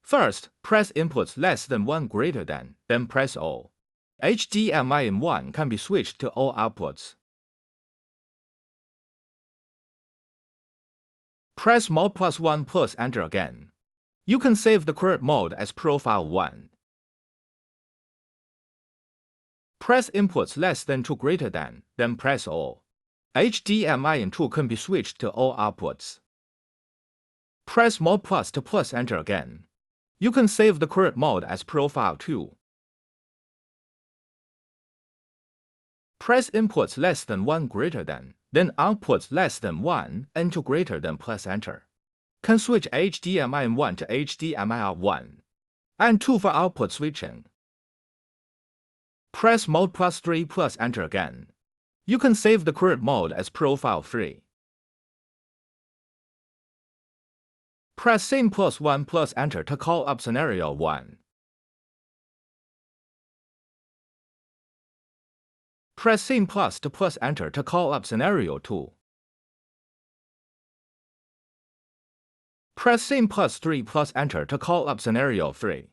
First, press inputs less than 1 greater than, then press all. HDMI in 1 can be switched to all outputs. Press Mod +1 plus Enter again. You can save the current mode as Profile 1. Press inputs less than 2 greater than, then press all. HDMI in 2 can be switched to all outputs. Press Mod plus Enter again. You can save the current mode as Profile 2. Press inputs less than 1 greater than, then outputs less than 1 and 2 greater than plus Enter. Can switch HDMI in 1 to HDMI out 1. And 2 for output switching. Press Mod +3 plus Enter again. You can save the current mode as Profile 3. Press Same +1 plus Enter to call up Scenario 1. Press Same plus Enter to call up Scenario 2. Press Same +3 plus Enter to call up Scenario 3.